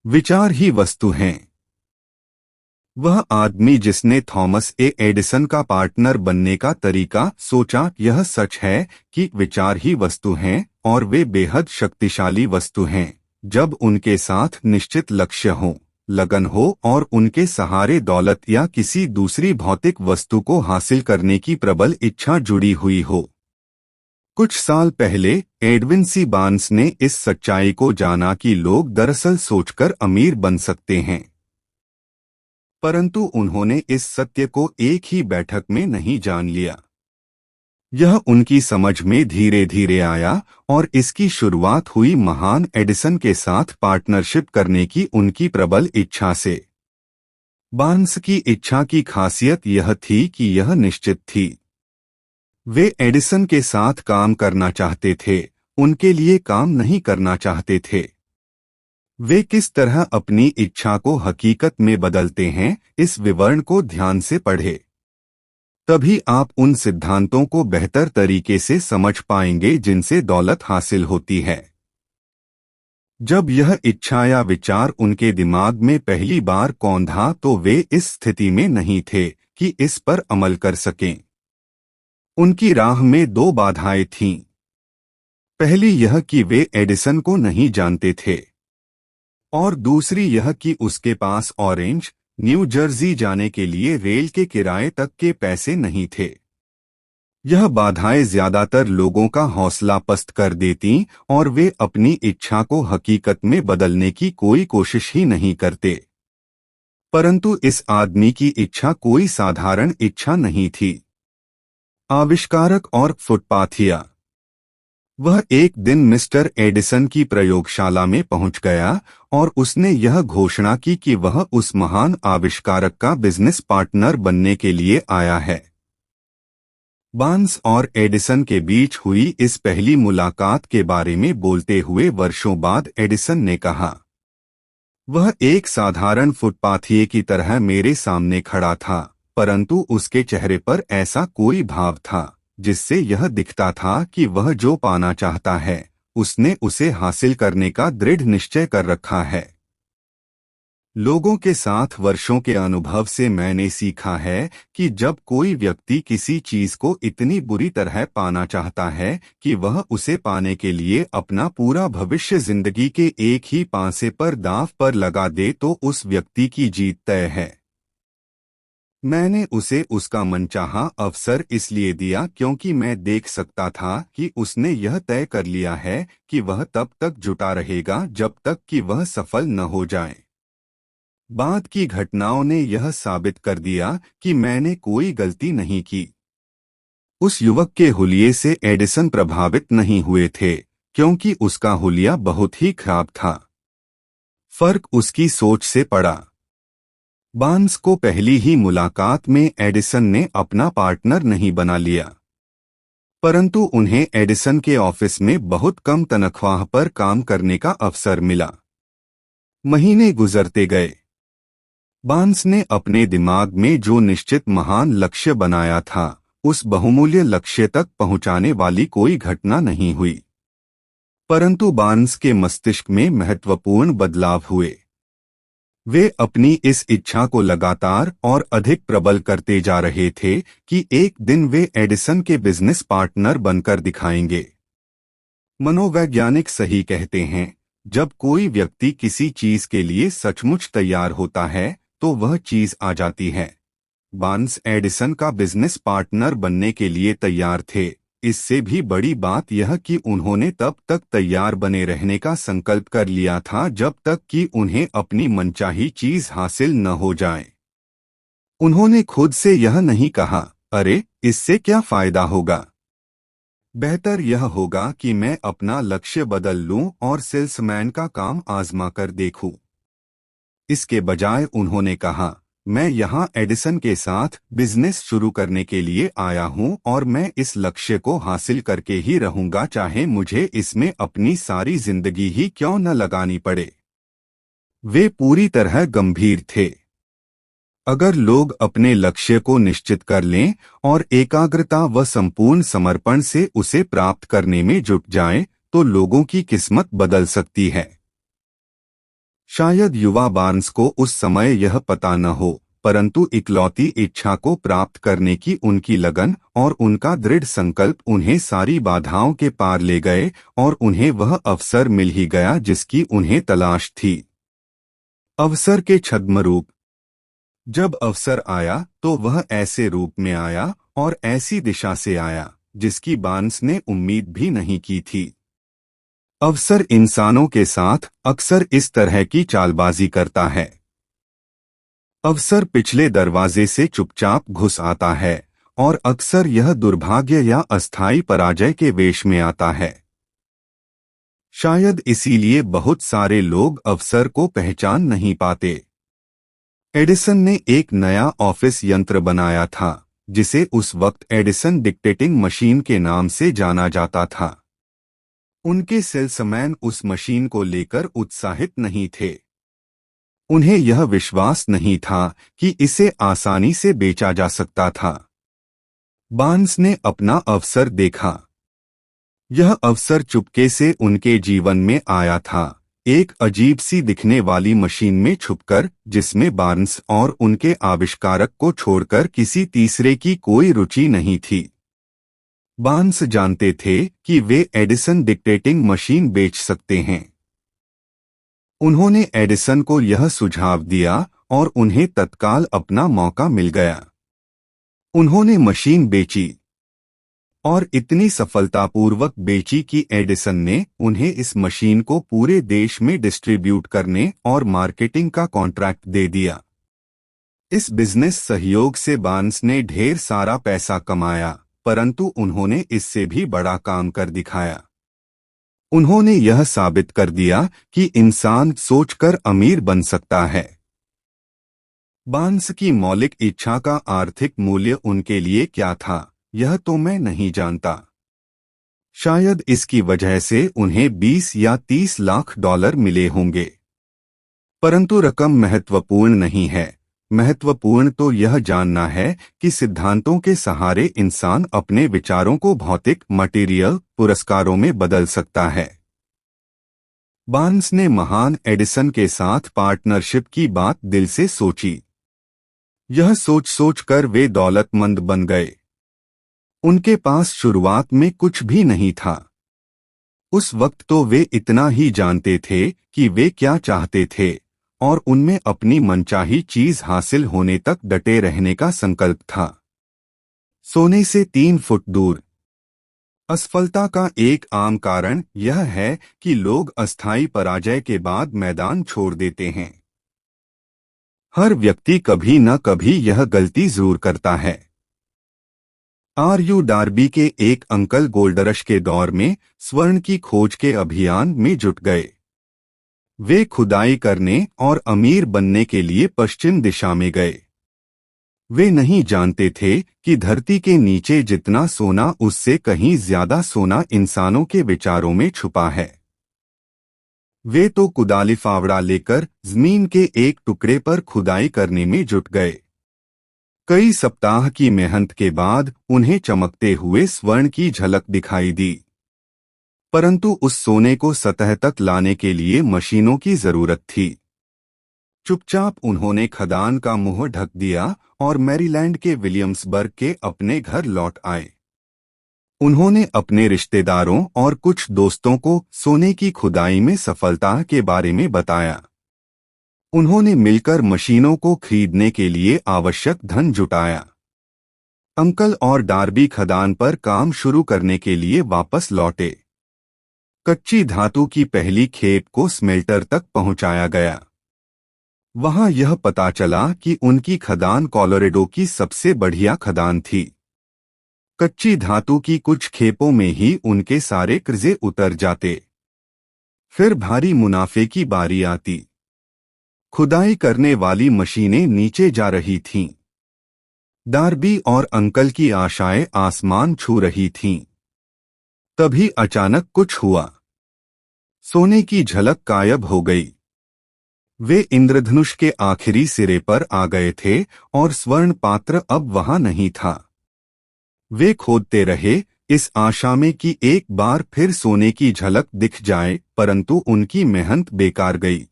विचार ही वस्तु हैं। वह आदमी जिसने थॉमस ए एडिसन का पार्टनर बनने का तरीका सोचा, यह सच है कि विचार ही वस्तु हैं और वे बेहद शक्तिशाली वस्तु हैं जब उनके साथ निश्चित लक्ष्य हो, लगन हो और उनके सहारे दौलत या किसी दूसरी भौतिक वस्तु को हासिल करने की प्रबल इच्छा जुड़ी हुई हो। कुछ साल पहले एडविन सी बार्न्स ने इस सच्चाई को जाना कि लोग दरअसल सोचकर अमीर बन सकते हैं, परंतु उन्होंने इस सत्य को एक ही बैठक में नहीं जान लिया। यह उनकी समझ में धीरे धीरे आया और इसकी शुरुआत हुई महान एडिसन के साथ पार्टनरशिप करने की उनकी प्रबल इच्छा से। बार्न्स की इच्छा की खासियत यह थी कि यह निश्चित थी। वे एडिसन के साथ काम करना चाहते थे, उनके लिए काम नहीं करना चाहते थे। वे किस तरह अपनी इच्छा को हकीकत में बदलते हैं, इस विवरण को ध्यान से पढ़ें। तभी आप उन सिद्धांतों को बेहतर तरीके से समझ पाएंगे जिनसे दौलत हासिल होती है। जब यह इच्छा या विचार उनके दिमाग में पहली बार कौंधा तो वे इस स्थिति में नहीं थे कि इस पर अमल कर सकें। उनकी राह में दो बाधाएं थीं। पहली यह कि वे एडिसन को नहीं जानते थे और दूसरी यह कि उसके पास ऑरेंज, न्यू जर्सी जाने के लिए रेल के किराए तक के पैसे नहीं थे। यह बाधाएं ज्यादातर लोगों का हौसला पस्त कर देती और वे अपनी इच्छा को हकीकत में बदलने की कोई कोशिश ही नहीं करते। परंतु इस आदमी की इच्छा कोई साधारण इच्छा नहीं थी। आविष्कारक और फुटपाथिया। वह एक दिन मिस्टर एडिसन की प्रयोगशाला में पहुंच गया और उसने यह घोषणा की कि वह उस महान आविष्कारक का बिजनेस पार्टनर बनने के लिए आया है। बार्न्स और एडिसन के बीच हुई इस पहली मुलाकात के बारे में बोलते हुए वर्षों बाद एडिसन ने कहा, वह एक साधारण फुटपाथिये की तरह मेरे सामने खड़ा था, परंतु उसके चेहरे पर ऐसा कोई भाव था जिससे यह दिखता था कि वह जो पाना चाहता है उसने उसे हासिल करने का दृढ़ निश्चय कर रखा है। लोगों के साथ वर्षों के अनुभव से मैंने सीखा है कि जब कोई व्यक्ति किसी चीज को इतनी बुरी तरह पाना चाहता है कि वह उसे पाने के लिए अपना पूरा भविष्य जिंदगी के एक ही पांसे पर दांव पर लगा दे तो उस व्यक्ति की जीत तय है। मैंने उसे उसका मनचाहा अवसर इसलिए दिया क्योंकि मैं देख सकता था कि उसने यह तय कर लिया है कि वह तब तक जुटा रहेगा जब तक कि वह सफल न हो जाए। बाद की घटनाओं ने यह साबित कर दिया कि मैंने कोई गलती नहीं की। उस युवक के हुलिये से एडिसन प्रभावित नहीं हुए थे क्योंकि उसका हुलिया बहुत ही खराब था। फर्क उसकी सोच से पड़ा। बार्न्स को पहली ही मुलाकात में एडिसन ने अपना पार्टनर नहीं बना लिया, परंतु उन्हें एडिसन के ऑफिस में बहुत कम तनख्वाह पर काम करने का अवसर मिला। महीने गुजरते गए। बार्न्स ने अपने दिमाग में जो निश्चित महान लक्ष्य बनाया था उस बहुमूल्य लक्ष्य तक पहुंचाने वाली कोई घटना नहीं हुई, परंतु बार्न्स के मस्तिष्क में महत्वपूर्ण बदलाव हुए। वे अपनी इस इच्छा को लगातार और अधिक प्रबल करते जा रहे थे कि एक दिन वे एडिसन के बिजनेस पार्टनर बनकर दिखाएंगे। मनोवैज्ञानिक सही कहते हैं, जब कोई व्यक्ति किसी चीज के लिए सचमुच तैयार होता है तो वह चीज आ जाती है। बार्न्स एडिसन का बिजनेस पार्टनर बनने के लिए तैयार थे। इससे भी बड़ी बात यह कि उन्होंने तब तक तैयार बने रहने का संकल्प कर लिया था जब तक कि उन्हें अपनी मनचाही चीज हासिल न हो जाए। उन्होंने खुद से यह नहीं कहा, अरे इससे क्या फायदा होगा, बेहतर यह होगा कि मैं अपना लक्ष्य बदल लूं और सेल्समैन का काम आजमा कर देखूं। इसके बजाय उन्होंने कहा, मैं यहाँ एडिसन के साथ बिजनेस शुरू करने के लिए आया हूँ और मैं इस लक्ष्य को हासिल करके ही रहूंगा, चाहे मुझे इसमें अपनी सारी जिंदगी ही क्यों न लगानी पड़े। वे पूरी तरह गंभीर थे। अगर लोग अपने लक्ष्य को निश्चित कर लें और एकाग्रता व संपूर्ण समर्पण से उसे प्राप्त करने में जुट जाएं, तो लोगों की किस्मत बदल सकती है। शायद युवा बार्न्स को उस समय यह पता न हो, परंतु इकलौती इच्छा को प्राप्त करने की उनकी लगन और उनका दृढ़ संकल्प उन्हें सारी बाधाओं के पार ले गए और उन्हें वह अवसर मिल ही गया जिसकी उन्हें तलाश थी। अवसर के छद्म रूप। जब अवसर आया तो वह ऐसे रूप में आया और ऐसी दिशा से आया जिसकी बार्न्स ने उम्मीद भी नहीं की थी। अवसर इंसानों के साथ अक्सर इस तरह की चालबाजी करता है। अवसर पिछले दरवाजे से चुपचाप घुस आता है और अक्सर यह दुर्भाग्य या अस्थायी पराजय के वेश में आता है। शायद इसीलिए बहुत सारे लोग अवसर को पहचान नहीं पाते। एडिसन ने एक नया ऑफिस यंत्र बनाया था जिसे उस वक्त एडिसन डिक्टेटिंग मशीन के नाम से जाना जाता था। उनके सेल्समैन उस मशीन को लेकर उत्साहित नहीं थे। उन्हें यह विश्वास नहीं था कि इसे आसानी से बेचा जा सकता था। बार्न्स ने अपना अवसर देखा। यह अवसर चुपके से उनके जीवन में आया था, एक अजीब सी दिखने वाली मशीन में छुपकर जिसमें बार्न्स और उनके आविष्कारक को छोड़कर किसी तीसरे की कोई रुचि नहीं थी। बार्न्स जानते थे कि वे एडिसन डिक्टेटिंग मशीन बेच सकते हैं। उन्होंने एडिसन को यह सुझाव दिया और उन्हें तत्काल अपना मौका मिल गया। उन्होंने मशीन बेची और इतनी सफलतापूर्वक बेची कि एडिसन ने उन्हें इस मशीन को पूरे देश में डिस्ट्रीब्यूट करने और मार्केटिंग का कॉन्ट्रैक्ट दे दिया। इस बिजनेस सहयोग से बार्न्स ने ढेर सारा पैसा कमाया, परंतु उन्होंने इससे भी बड़ा काम कर दिखाया। उन्होंने यह साबित कर दिया कि इंसान सोचकर अमीर बन सकता है। बार्न्स की मौलिक इच्छा का आर्थिक मूल्य उनके लिए क्या था, यह तो मैं नहीं जानता। शायद इसकी वजह से उन्हें 20 या 30 लाख डॉलर मिले होंगे, परंतु रकम महत्वपूर्ण नहीं है। महत्वपूर्ण तो यह जानना है कि सिद्धांतों के सहारे इंसान अपने विचारों को भौतिक मटेरियल पुरस्कारों में बदल सकता है। बार्न्स ने महान एडिसन के साथ पार्टनरशिप की बात दिल से सोची। यह सोच कर वे दौलतमंद बन गए। उनके पास शुरुआत में कुछ भी नहीं था। उस वक्त तो वे इतना ही जानते थे कि वे क्या चाहते थे और उनमें अपनी मनचाही चीज हासिल होने तक डटे रहने का संकल्प था। सोने से 3 फुट दूर। असफलता का एक आम कारण यह है कि लोग अस्थायी पराजय के बाद मैदान छोड़ देते हैं। हर व्यक्ति कभी न कभी यह गलती जरूर करता है। आर.यू. डार्बी के एक अंकल गोल्डरश के दौर में स्वर्ण की खोज के अभियान में जुट गए। वे खुदाई करने और अमीर बनने के लिए पश्चिम दिशा में गए। वे नहीं जानते थे कि धरती के नीचे जितना सोना उससे कहीं ज्यादा सोना इंसानों के विचारों में छुपा है। वे तो कुदाली फावड़ा लेकर जमीन के एक टुकड़े पर खुदाई करने में जुट गए। कई सप्ताह की मेहनत के बाद उन्हें चमकते हुए स्वर्ण की झलक दिखाई दी, परंतु उस सोने को सतह तक लाने के लिए मशीनों की जरूरत थी। चुपचाप उन्होंने खदान का मुंह ढक दिया और मैरीलैंड के विलियम्सबर्ग के अपने घर लौट आए। उन्होंने अपने रिश्तेदारों और कुछ दोस्तों को सोने की खुदाई में सफलता के बारे में बताया। उन्होंने मिलकर मशीनों को खरीदने के लिए आवश्यक धन जुटाया। अंकल और डार्बी खदान पर काम शुरू करने के लिए वापस लौटे। कच्ची धातु की पहली खेप को स्मेल्टर तक पहुंचाया गया। वहां यह पता चला कि उनकी खदान कोलोराडो की सबसे बढ़िया खदान थी। कच्ची धातु की कुछ खेपों में ही उनके सारे कर्जे उतर जाते। फिर भारी मुनाफे की बारी आती। खुदाई करने वाली मशीनें नीचे जा रही थीं। डार्बी और अंकल की आशाएं आसमान छू रही थीं। तभी अचानक कुछ हुआ। सोने की झलक गायब हो गई। वे इंद्रधनुष के आखिरी सिरे पर आ गए थे और स्वर्ण पात्र अब वहां नहीं था। वे खोदते रहे इस आशा में कि एक बार फिर सोने की झलक दिख जाए, परंतु उनकी मेहनत बेकार गई।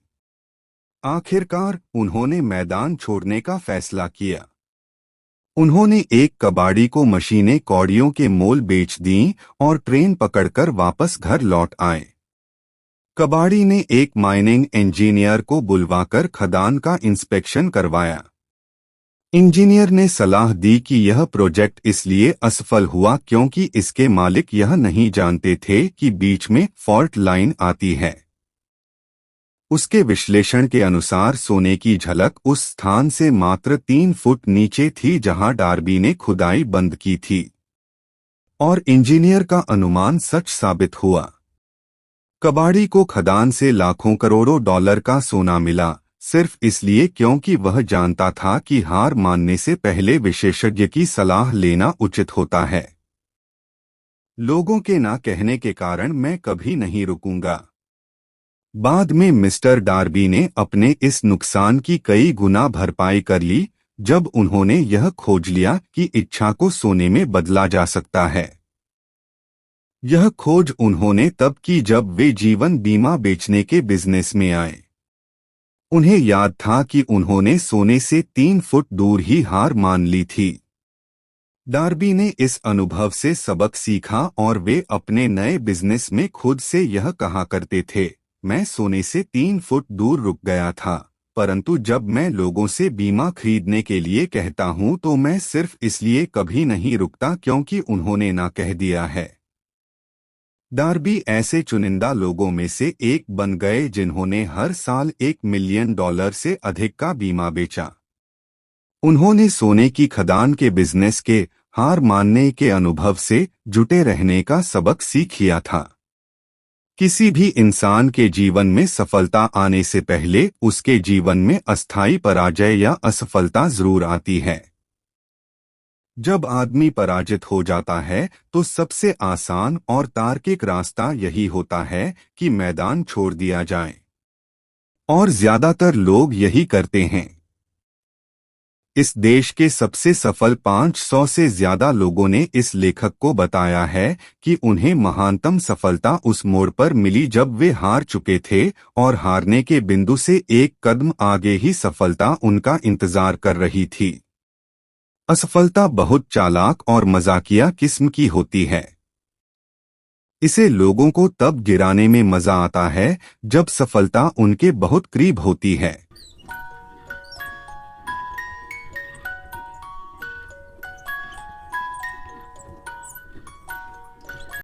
आखिरकार उन्होंने मैदान छोड़ने का फैसला किया। उन्होंने एक कबाड़ी को मशीनें कौड़ियों के मोल बेच दीं और ट्रेन पकड़कर वापस घर लौट आए। कबाड़ी ने एक माइनिंग इंजीनियर को बुलवाकर खदान का इंस्पेक्शन करवाया। इंजीनियर ने सलाह दी कि यह प्रोजेक्ट इसलिए असफल हुआ क्योंकि इसके मालिक यह नहीं जानते थे कि बीच में फॉल्ट लाइन आती है। उसके विश्लेषण के अनुसार सोने की झलक उस स्थान से मात्र 3 फुट नीचे थी जहां डार्बी ने खुदाई बंद की थी, और इंजीनियर का अनुमान सच साबित हुआ। कबाड़ी को खदान से लाखों करोड़ों डॉलर का सोना मिला, सिर्फ इसलिए क्योंकि वह जानता था कि हार मानने से पहले विशेषज्ञ की सलाह लेना उचित होता है। लोगों के ना कहने के कारण मैं कभी नहीं रुकूंगा। बाद में मिस्टर डार्बी ने अपने इस नुकसान की कई गुना भरपाई कर ली जब उन्होंने यह खोज लिया कि इच्छा को सोने में बदला जा सकता है। यह खोज उन्होंने तब की जब वे जीवन बीमा बेचने के बिजनेस में आए। उन्हें याद था कि उन्होंने सोने से 3 फुट दूर ही हार मान ली थी। डार्बी ने इस अनुभव से सबक सीखा और वे अपने नए बिजनेस में खुद से यह कहा करते थे, मैं सोने से 3 फुट दूर रुक गया था, परंतु जब मैं लोगों से बीमा खरीदने के लिए कहता हूं तो मैं सिर्फ इसलिए कभी नहीं रुकता क्योंकि उन्होंने ना कह दिया है। डार्बी ऐसे चुनिंदा लोगों में से एक बन गए जिन्होंने हर साल $1 मिलियन से अधिक का बीमा बेचा। उन्होंने सोने की खदान के बिजनेस के हार मानने के अनुभव से जुटे रहने का सबक सीख लिया था। किसी भी इंसान के जीवन में सफलता आने से पहले उसके जीवन में अस्थायी पराजय या असफलता जरूर आती है। जब आदमी पराजित हो जाता है तो सबसे आसान और तार्किक रास्ता यही होता है कि मैदान छोड़ दिया जाए, और ज्यादातर लोग यही करते हैं। इस देश के सबसे सफल 500 से ज्यादा लोगों ने इस लेखक को बताया है कि उन्हें महानतम सफलता उस मोड़ पर मिली जब वे हार चुके थे और हारने के बिंदु से एक कदम आगे ही सफलता उनका इंतजार कर रही थी। असफलता बहुत चालाक और मजाकिया किस्म की होती है। इसे लोगों को तब गिराने में मजा आता है जब सफलता उनके बहुत करीब होती है।